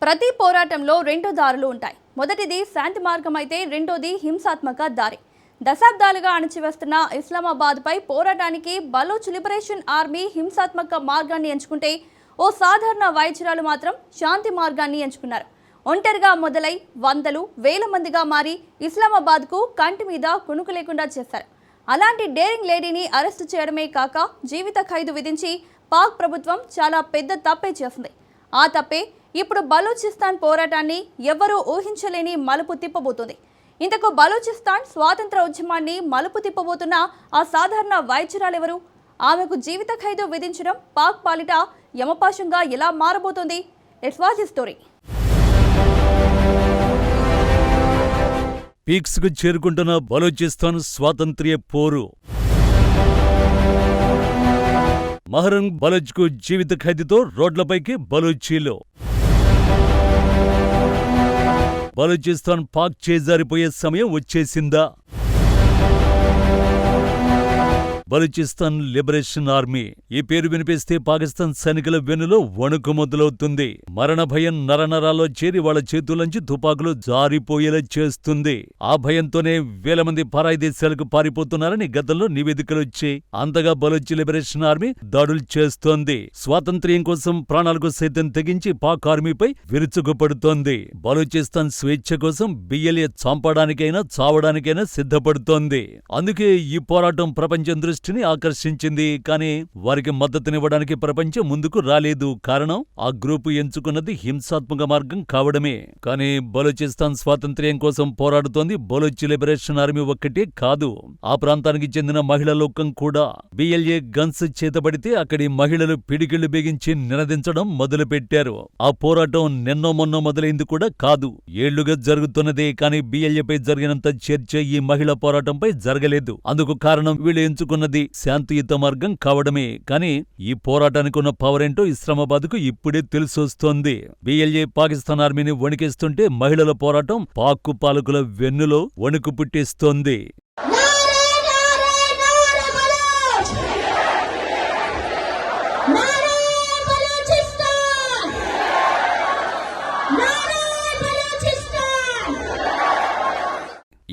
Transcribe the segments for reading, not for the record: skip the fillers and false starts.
ప్రతి పోరాటంలో రెండు దారులు ఉంటాయి. మొదటిది శాంతి మార్గం అయితే రెండోది హింసాత్మక దారి. దశాబ్దాలుగా అణచివేస్తున్న ఇస్లామాబాద్పై పోరాటానికి బలూచ్ లిబరేషన్ ఆర్మీ హింసాత్మక మార్గాన్ని ఎంచుకుంటే ఓ సాధారణ వైద్యురాలు మాత్రం శాంతి మార్గాన్ని ఎంచుకున్నారు. ఒంటరిగా మొదలై వందలు వేల మందిగా మారి ఇస్లామాబాద్కు కంటి మీద కునుకు లేకుండా చేశారు. అలాంటి డేరింగ్ లేడీని అరెస్టు చేయడమే కాక జీవిత ఖైదు విధించి పాక్ ప్రభుత్వం చాలా పెద్ద తప్పే చేసింది. ఆ తప్పే ఇప్పుడు బలూచిస్తాన్ పోరాటాన్ని ఎవ్వరూ ఊహించలేని మలుపు తిప్పబోతుంది. ఇంతకు బలూచిస్తాన్ స్వాతంత్ర ఉద్యమాన్ని మలుపు తిప్పబోతున్న ఆ సాధారణ వైద్యురాలెవరు? ఆమెకు జీవిత ఖైదు విధించడం పాక్ పాలిట యమపాశంగా ఎలా మారబోతోంది? Let's watch the story. Peaks కు చేరుకుంటున్న బలూచిస్తాన్ స్వాతంత్ర్య పోరు. మహరంగ్ బలూచ్ కు జీవిత ఖైదుతో రోడ్లపైకి బలూచీలు. బలూచిస్తాన్ పాక్ చేజారిపోయే సమయం వచ్చేసిందా? బలూచిస్తాన్ లిబరేషన్ ఆర్మీ ఈ పేరు వినిపిస్తే పాకిస్తాన్ సైనికుల వెన్నులో వణుకు మొదలవుతుంది. మరణ భయం నరనరాల్లో చేరి వాళ్ళ చేతుల్లోంచి తుపాకులు జారిపోయేలా చేస్తుంది. ఆ భయంతోనే వేల మంది పరాయి దేశాలకు పారిపోతున్నారని గతంలో నివేదికలొచ్చాయి. అంతగా బలూచ్ లిబరేషన్ ఆర్మీ దాడులు చేస్తోంది. స్వాతంత్ర్యం కోసం ప్రాణాలకు సైతం తెగించి పాక్ ఆర్మీపై విరుచుకుపడుతోంది. బలూచిస్తాన్ స్వేచ్ఛ కోసం బిఎల్ఏ చంపడానికైనా చావడానికైనా సిద్ధపడుతోంది. అందుకే ఈ పోరాటం ప్రపంచం దృష్టిని ఆకర్షించింది. కానీ వారికి మద్దతునివ్వడానికి ప్రపంచం ముందుకు రాలేదు. కారణం ఆ గ్రూపు ఎంచుకున్నది హింసాత్మక మార్గం కావడమే. కానీ బలూచిస్తాన్ స్వాతంత్ర్యం కోసం పోరాడుతోంది బలూచ్ లిబరేషన్ ఆర్మీ ఒక్కటే కాదు, ఆ ప్రాంతానికి చెందిన మహిళా లోకం కూడా. బిఎల్ఏ గన్స్ చేతబడితే అక్కడి మహిళలు పిడికిళ్లు బిగించి నినదించడం మొదలుపెట్టారు. ఆ పోరాటం నిన్నో మొన్నో మొదలైంది కూడా కాదు, ఏళ్లుగా జరుగుతున్నదే. కానీ బిఎల్ఏపై జరిగినంత చర్చ ఈ మహిళా పోరాటంపై జరగలేదు. అందుకు కారణం వీళ్ళు ఎంచుకున్నది శాంతియుత మార్గం కావడమే. కానీ ఈ పోరాటానికి ఉన్న పవర్ ఏంటో ఇస్లామాబాద్కు ఇప్పుడే తెలిసొస్తోంది. బిఎల్ఏ పాకిస్తాన్ ఆర్మీని వణికిస్తుంటే మహిళల పోరాటం పాక్ పాలకుల వెన్నులో వణుకు పుట్టిస్తోంది.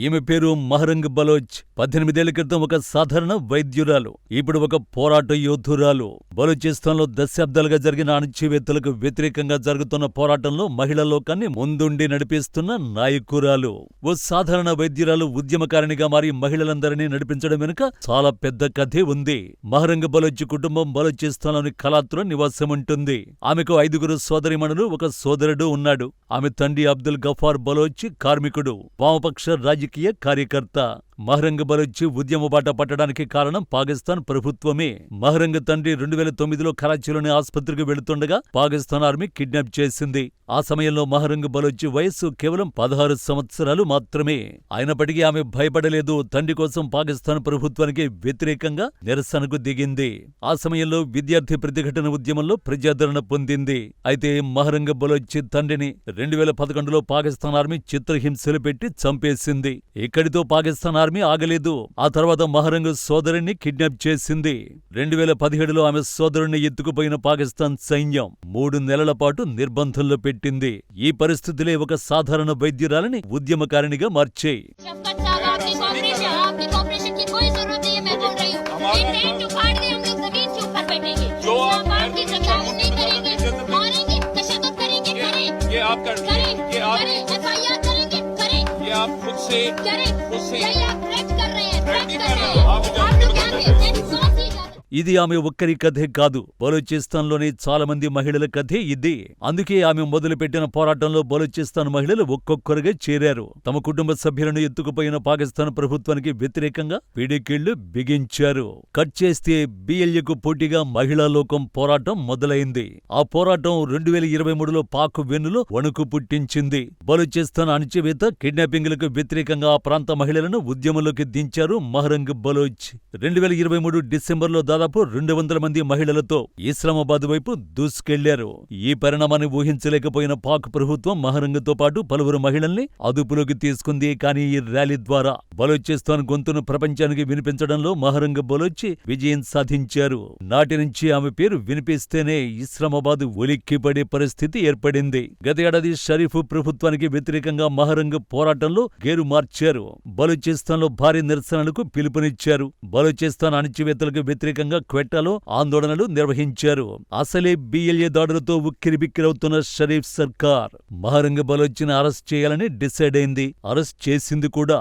ఈమె పేరు మహరంగ్ బలోచ్. 18 ఏళ్ల క్రితం ఒక సాధారణ వైద్యురాలు, ఇప్పుడు ఒక పోరాట యోధురాలు. బలూచిస్తాన్లో దశాబ్దాలుగా జరిగిన అణచివేతలకు వ్యతిరేకంగా జరుగుతున్న పోరాటంలో మహిళా లోకాన్ని ముందుండి నడిపిస్తున్న నాయకురాలు. ఓ సాధారణ వైద్యురాలు ఉద్యమకారిణిగా మారి మహిళలందరినీ నడిపించడం వెనుక చాలా పెద్ద కథే ఉంది. మహరంగ్ బలోచ్ కుటుంబం బలూచిస్తాన్లోని కలాత్లో నివాసముంటుంది. ఆమెకు 5 సోదరీమణులు, ఒక సోదరుడు ఉన్నాడు. ఆమె తండ్రి అబ్దుల్ గఫార్ బలోచ్ కార్మికుడు, వామపక్ష రాజకీయ కార్యకర్త. మహరంగ్ బలోచ్ ఉద్యమ బాట పట్టడానికి కారణం పాకిస్తాన్ ప్రభుత్వమే. మహరంగ్ తండ్రి 2009లో కరాచీలోని ఆసుపత్రికి వెళుతుండగా పాకిస్తాన్ ఆర్మీ కిడ్నాప్ చేసింది. ఆ సమయంలో మహరంగ్ బలోచ్ వయస్సు కేవలం 16 సంవత్సరాలు మాత్రమే. అయినప్పటికీ ఆమె భయపడలేదు. తండ్రి కోసం పాకిస్తాన్ ప్రభుత్వానికి వ్యతిరేకంగా నిరసనకు దిగింది. ఆ సమయంలో విద్యార్థి ప్రతిఘటన ఉద్యమంలో ప్రజాదరణ పొందింది. అయితే మహరంగ్ బలోచ్ తండ్రిని 2011లో పాకిస్తాన్ ఆర్మీ చిత్రహింసలు పెట్టి చంపేసింది. ఇక్కడితో పాకిస్తాన్ ఆర్మీ ఆగలేదు. ఆ తర్వాత మహరంగ్ సోదరుణ్ణి కిడ్నాప్ చేసింది. 2017లో ఆమె సోదరుణ్ణి ఎత్తుకుపోయిన పాకిస్తాన్ సైన్యం 3 నెలల పాటు నిర్బంధంలో పెట్టింది. ఈ పరిస్థితులే ఒక సాధారణ వైద్యురాలని ఉద్యమకారిణిగా మార్చాయి. आप खुद से ఇది ఆమె ఒక్కరి కథే కాదు, బలూచిస్తాన్లోని చాలా మంది మహిళల కథే ఇది. అందుకే ఆమె మొదలుపెట్టిన పోరాటంలో బలూచిస్తాన్ మహిళలు ఒక్కొక్కరుగా చేరారు. తమ కుటుంబ సభ్యులను ఎత్తుకుపోయిన పాకిస్తాన్ ప్రభుత్వానికి వ్యతిరేకంగా పిడికిళ్లు బిగించారు. కట్ చేస్తే బిఎల్ఏకు పోటీగా మహిళా లోకం పోరాటం మొదలైంది. ఆ పోరాటం 2023లో పాక్ వెన్నులో వణుకు పుట్టించింది. బలూచిస్తాన్ అణచివేత, కిడ్నాపింగ్లకు వ్యతిరేకంగా ఆ ప్రాంత మహిళలను ఉద్యమంలోకి దించారు మహరంగ్ బలోచ్. 2023 డిసెంబర్లో దాదాపు 200 మంది మహిళలతో ఇస్లామాబాద్ వైపు దూసుకెళ్లారు. ఈ పరిణామాన్ని ఊహించలేకపోయిన పాక్ ప్రభుత్వం మహరంగ్తో పాటు పలువురు మహిళల్ని అదుపులోకి తీసుకుంది. కానీ ఈ ర్యాలీ ద్వారా బలూచిస్తాన్ గొంతును ప్రపంచానికి వినిపించడంలో మహరంగ్ బలోచ్ విజయం సాధించారు. నాటి నుంచి ఆమె పేరు వినిపిస్తేనే ఇస్లామాబాద్ ఉలిక్కిపడే పరిస్థితి ఏర్పడింది. గత ఏడాది షరీఫ్ ప్రభుత్వానికి వ్యతిరేకంగా మహరంగ్ పోరాటంలో గేరు మార్చారు. బలూచిస్తాన్లో భారీ నిరసనలకు పిలుపునిచ్చారు. బలూచిస్తాన్ అణచివేతలకు వ్యతిరేకంగా క్వెట్టాలో ఆందోళనలు నిర్వహించారు. అసలే బిఎల్ఏ దాడులతో ఉక్కిరిబిక్కిరవుతున్న షరీఫ్ సర్కార్ మహరంగ్ బలోచ్ని అరెస్ట్ చేయాలని డిసైడ్ అయింది. అరెస్ట్ చేసింది కూడా.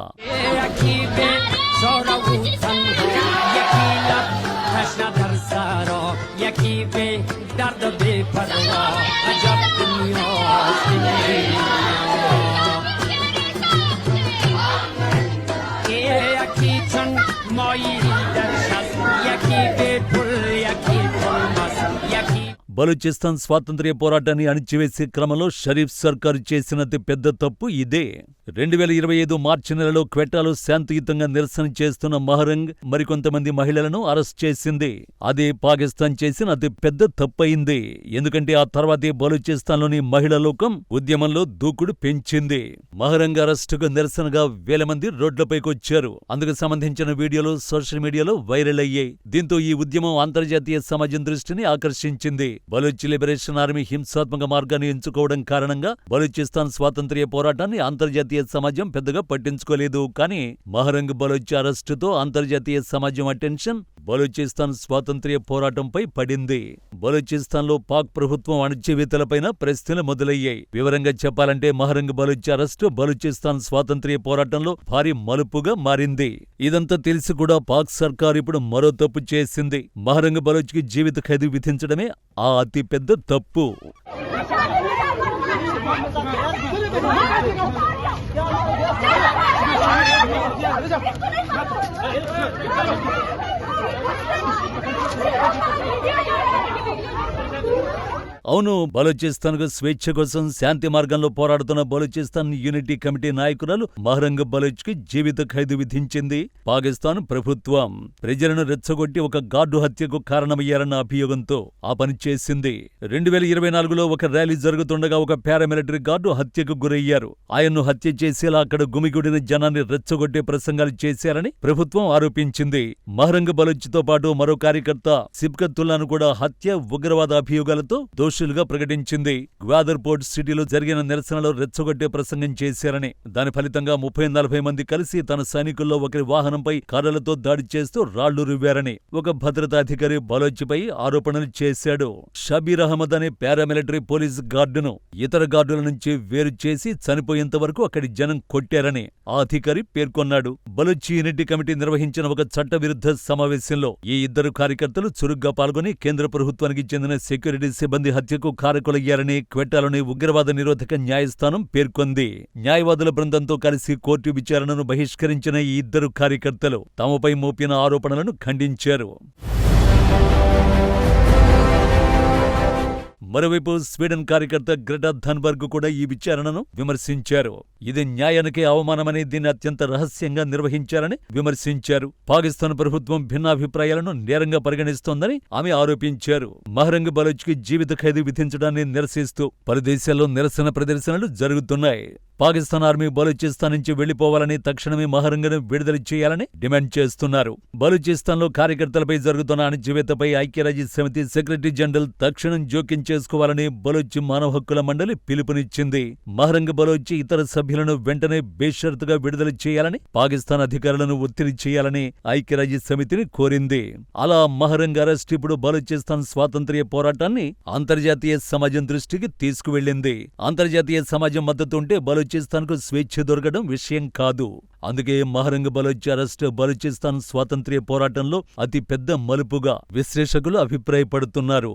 బలూచిస్తాన్ స్వాతంత్ర్య పోరాటాన్ని అణిచివేసే క్రమంలో షరీఫ్ సర్కారు చేసిన అతి పెద్ద తప్పు ఇదే. 2025 మార్చి నెలలో క్వెట్టాలో శాంతియుతంగా నిరసన చేస్తున్న మహరంగ్ మరికొంతమంది మహిళలను అరెస్ట్ చేసింది. అదే పాకిస్తాన్ చేసిన అతి పెద్ద తప్పయింది. ఎందుకంటే ఆ తర్వాతే బలూచిస్తాన్లోని మహిళా లోకం ఉద్యమంలో దూకుడు పెంచింది. మహరంగ్ అరెస్టుకు నిరసనగా వేల మంది రోడ్లపైకొచ్చారు. అందుకు సంబంధించిన వీడియోలు సోషల్ మీడియాలో వైరల్ అయ్యాయి. దీంతో ఈ ఉద్యమం అంతర్జాతీయ సమాజం దృష్టిని ఆకర్షించింది. బలూచ్ లిబరేషన్ ఆర్మీ హింసాత్మక మార్గాన్ని ఎంచుకోవడం కారణంగా బలూచిస్తాన్ స్వాతంత్ర్య పోరాటాన్ని అంతర్జాతీయ సమాజం పెద్దగా పట్టించుకోలేదు. కానీ మహరంగ్ బలోచ్ అరెస్టుతో అంతర్జాతీయ సమాజం అటెన్షన్ బలూచిస్తాన్ స్వాతంత్ర్య పోరాటంపై పడింది. బలూచిస్తాన్లో పాక్ ప్రభుత్వం అణచివేతలపైన ప్రశ్నలు మొదలయ్యాయి. వివరంగా చెప్పాలంటే మహరంగ్ బలూచ్ అరెస్టు బలూచిస్తాన్ స్వాతంత్ర్య పోరాటంలో భారీ మలుపుగా మారింది. ఇదంతా తెలిసి కూడా పాక్ సర్కార్ ఇప్పుడు మరో తప్పు చేసింది. మహరంగ్ బలూచ్కి జీవిత ఖైదు విధించడమే ఆ అతి పెద్ద తప్పు. అవును, బలూచిస్తాన్కు స్వేచ్ఛ కోసం శాంతి మార్గంలో పోరాడుతున్న బలూచిస్తాన్ యూనిటీ కమిటీ నాయకురాలు మహరంగ్ బలోచ్కి జీవిత ఖైదు విధించింది పాకిస్తాన్ ప్రభుత్వం. ప్రజలను రెచ్చగొట్టి ఒక గార్డు హత్యకు కారణమయ్యారన్న అభియోగంతో ఆ పని చేసింది. 2024లో ఒక ర్యాలీ జరుగుతుండగా ఒక పారామిలిటరీ గార్డు హత్యకు గురయ్యారు. ఆయన్ను హత్య చేసేలా అక్కడ గుమిగూడిన జనాన్ని రెచ్చగొట్టే ప్రసంగాలు చేశారని ప్రభుత్వం ఆరోపించింది. మహరంగ్ బలోచ్తో పాటు మరో కార్యకర్త సిబ్కతుల్లాను కూడా హత్య, ఉగ్రవాద అభియోగాలతో దోషులుగా ప్రకటించింది. గ్వాదర్పోర్ట్ సిటీలో జరిగిన నిరసనలో రెచ్చగొట్టే ప్రసంగం చేశారని, దాని ఫలితంగా 30-40 మంది కలిసి తన సైనికుల్లో ఒకరి వాహనంపై కర్రలతో దాడి చేస్తూ రాళ్లు రువ్వారని ఒక భద్రతాధికారి బలోచ్పై ఆరోపణలు చేశాడు. షబీర్ అహ్మద్ అనే పారామిలిటరీ పోలీస్ గార్డును ఇతర గార్డుల నుంచి వేరు చేసి చనిపోయేంత వరకు అక్కడి జనం కొట్టారని ఆ అధికారి పేర్కొన్నాడు. బలూచ్ యూనిటీ కమిటీ నిర్వహించిన ఒక చట్టవిరుద్ధ సమావేశంలో ఈ ఇద్దరు కార్యకర్తలు చురుగ్గా పాల్గొని కేంద్ర ప్రభుత్వానికి చెందిన సెక్యూరిటీ సిబ్బంది హత్యకు కారకులయ్యారని క్వెట్టాలోని ఉగ్రవాద నిరోధక న్యాయస్థానం పేర్కొంది. న్యాయవాదుల బృందంతో కలిసి కోర్టు విచారణను బహిష్కరించిన ఈ ఇద్దరు కార్యకర్తలు తమపై మోపిన ఆరోపణలను ఖండించారు. మరోవైపు స్వీడన్ కార్యకర్త గ్రెటా థన్బర్గ్ కూడా ఈ విచారణను విమర్శించారు. ఇది న్యాయానికే అవమానమని, దీన్ని అత్యంత రహస్యంగా నిర్వహించారని విమర్శించారు. పాకిస్తాన్ ప్రభుత్వం భిన్నాభిప్రాయాలను నేరంగా పరిగణిస్తోందని ఆమె ఆరోపించారు. మహరంగ్ బలోచ్కి జీవిత ఖైదు విధించడాన్ని నిరసిస్తూ పలు దేశాల్లో నిరసన ప్రదర్శనలు జరుగుతున్నాయి. పాకిస్తాన్ ఆర్మీ బలూచిస్తాన్ నుంచి వెళ్లిపోవాలని, తక్షణమే మహరంగ్ను విడుదల చేయాలని డిమాండ్ చేస్తున్నారు. బలూచిస్తాన్లో కార్యకర్తలపై జరుగుతున్న అణచివేతపై ఐక్యరాజ్యసమితి సెక్రటరీ జనరల్ తక్షణం జోక్యం చేసుకోవాలని బలూచ్ మానవ హక్కుల మండలి పిలుపునిచ్చింది. మహరంగ్ బలోచ్ ఇతర సభ్యులను వెంటనే బేషరతుగా విడుదల చేయాలని, పాకిస్తాన్ అధికారులను ఒత్తిడి చేయాలని ఐక్యరాజ్యసమితిని కోరింది. అలా మహరంగ్ అరెస్ట్ ఇప్పుడు బలూచిస్తాన్ స్వాతంత్ర్య పోరాటాన్ని అంతర్జాతీయ సమాజం దృష్టికి తీసుకువెళ్లింది. అంతర్జాతీయ సమాజం మద్దతుంటే బలూచిస్తాన్కు స్వేచ్ఛ దొరకడం విషయం కాదు. అందుకే మహరంగ్ బలోచ్ అరెస్ట్ బలూచిస్తాన్ స్వాతంత్ర్య పోరాటంలో అతి పెద్ద మలుపుగా విశ్లేషకులు అభిప్రాయపడుతున్నారు.